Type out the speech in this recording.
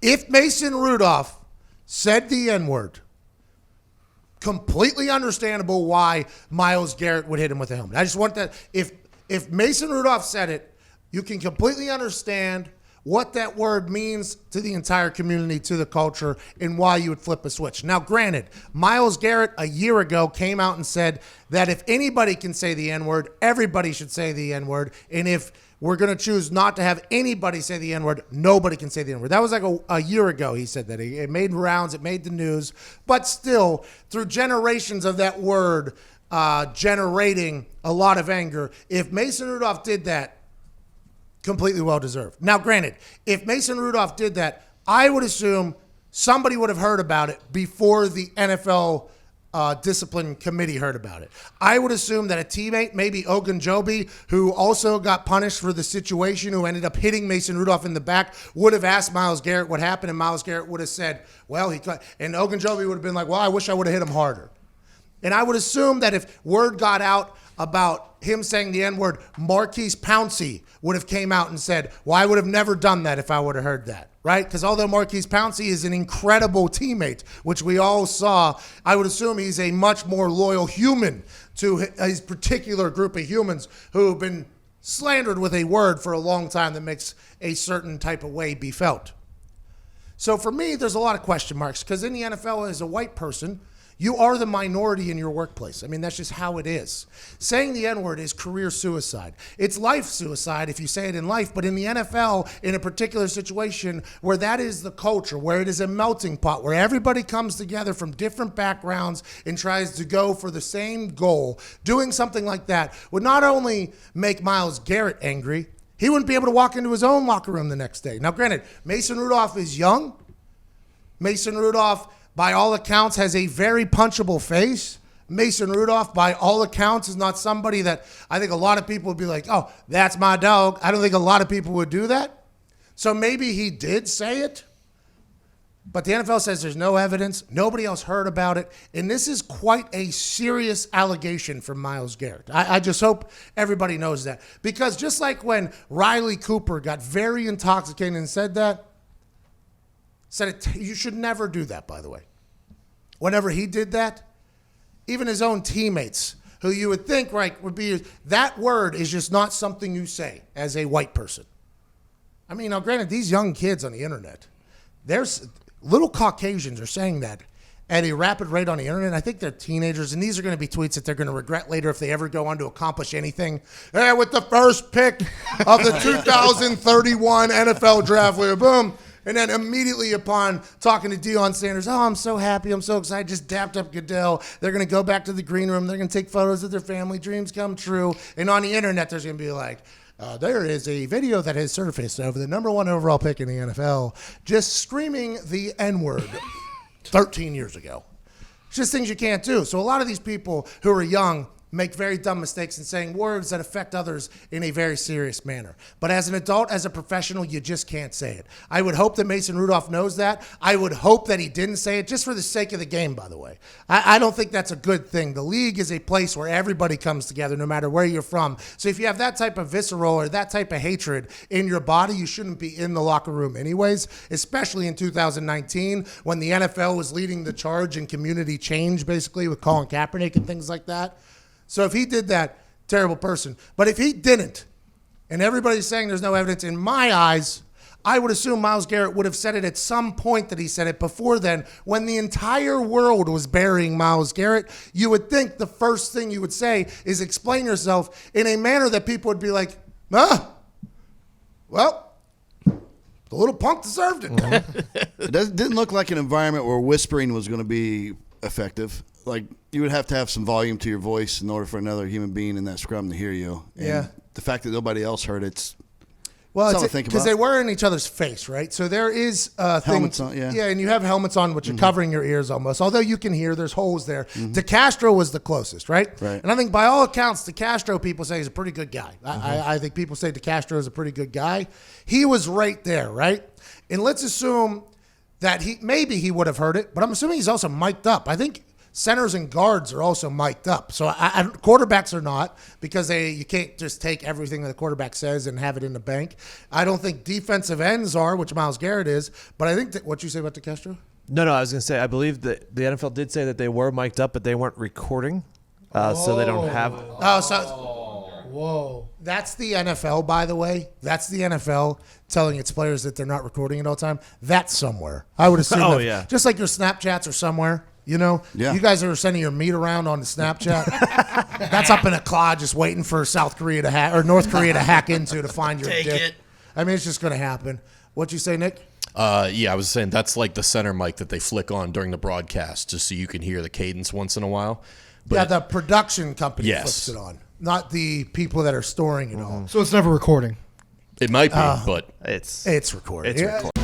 If Mason Rudolph said the N-word, completely understandable why Myles Garrett would hit him with a helmet. I just want that. If Mason Rudolph said it, you can completely understand what that word means to the entire community, to the culture, and why you would flip a switch. Now, granted, Myles Garrett a year ago came out and said that if anybody can say the N-word, everybody should say the N-word. And if we're going to choose not to have anybody say the N-word, nobody can say the N-word. That was like a year ago he said that. It made rounds, it made the news. But still, through generations of that word generating a lot of anger, if Mason Rudolph did that, completely well-deserved. Now, granted, if Mason Rudolph did that, I would assume somebody would have heard about it before the NFL discipline committee heard about it. I would assume that a teammate, maybe Ogunjobi, who also got punished for the situation, who ended up hitting Mason Rudolph in the back, would have asked Myles Garrett what happened, and Myles Garrett would have said, well, and Ogunjobi would have been like, well, I wish I would have hit him harder. And I would assume that if word got out about him saying the N-word, Marquise Pouncey would have came out and said, well, I would have never done that if I would have heard that, right? Because although Marquise Pouncey is an incredible teammate, which we all saw, I would assume he's a much more loyal human to his particular group of humans who have been slandered with a word for a long time that makes a certain type of way be felt. So for me, there's a lot of question marks because in the NFL, as a white person, you are the minority in your workplace. I mean, that's just how it is. Saying the N-word is career suicide. It's life suicide if you say it in life, but in the NFL, in a particular situation where that is the culture, where it is a melting pot, where everybody comes together from different backgrounds and tries to go for the same goal, doing something like that would not only make Myles Garrett angry, he wouldn't be able to walk into his own locker room the next day. Now, granted, Mason Rudolph is young. Mason Rudolph, by all accounts, has a very punchable face. Mason Rudolph, by all accounts, is not somebody that I think a lot of people would be like, oh, that's my dog. I don't think a lot of people would do that. So maybe he did say it, but the NFL says there's no evidence. Nobody else heard about it. And this is quite a serious allegation from Myles Garrett. I just hope everybody knows that. Because just like when Riley Cooper got very intoxicated and said that, you should never do that, by the way. Whenever he did that, even his own teammates, who you would think, right, would be, that word is just not something you say as a white person. I mean, now granted, these young kids on the internet, there's little Caucasians are saying that at a rapid rate on the internet. I think they're teenagers, and these are going to be tweets that they're going to regret later if they ever go on to accomplish anything. Hey, with the first pick of the 2031 NFL draft, boom. And then immediately upon talking to Deion Sanders, oh, I'm so happy, I'm so excited, just dapped up Goodell. They're going to go back to the green room. They're going to take photos of their family, dreams come true. And on the internet, there's going to be like, there is a video that has surfaced of the number one overall pick in the NFL just screaming the N-word 13 years ago. It's just things you can't do. So a lot of these people who are young make very dumb mistakes in saying words that affect others in a very serious manner. But as an adult, as a professional, you just can't say it. I would hope that Mason Rudolph knows that. I would hope that he didn't say it just for the sake of the game, by the way. I don't think that's a good thing. The league is a place where everybody comes together no matter where you're from. So if you have that type of visceral or that type of hatred in your body, you shouldn't be in the locker room anyways, especially in 2019 when the NFL was leading the charge in community change, basically, with Colin Kaepernick and things like that. So if he did that, terrible person. But if he didn't, and everybody's saying there's no evidence, in my eyes, I would assume Myles Garrett would have said it at some point that he said it before then. When the entire world was burying Myles Garrett, you would think the first thing you would say is explain yourself in a manner that people would be like, well, the little punk deserved it. It didn't look like an environment where whispering was going to be effective. Like, you would have to have some volume to your voice in order for another human being in that scrum to hear you. And yeah. The fact that nobody else heard it's something to think about. Because they were in each other's face, right? So there is helmets on, yeah. Yeah, and you have helmets on, which are covering your ears almost. Although you can hear, there's holes there. DeCastro was the closest, right? Right. And I think by all accounts, DeCastro, people say he's a pretty good guy. I think people say DeCastro is a pretty good guy. He was right there, right? And let's assume that maybe he would have heard it, but I'm assuming he's also mic'd up. I think centers and guards are also mic'd up. So quarterbacks are not, because you can't just take everything that the quarterback says and have it in the bank. I don't think defensive ends are, which Myles Garrett is. But I think that what you say about DeCastro? No, I was going to say, I believe that the NFL did say that they were mic'd up, but they weren't recording, so they don't have. Whoa. That's the NFL, by the way. That's the NFL telling its players that they're not recording it all the time. That's somewhere. I would assume. Yeah. Just like your Snapchats are somewhere, you know? Yeah. You guys are sending your meat around on the Snapchat. That's up in a cloud just waiting for South Korea to hack, or North Korea to hack into to find your dick. It. I mean, it's just going to happen. What'd you say, Nick? Yeah, I was saying that's like the center mic that they flick on during the broadcast just so you can hear the cadence once in a while. But yeah, the production company flips it on, not the people that are storing it all. So it's never recording. it might be, but It's It's recorded. It's recorded.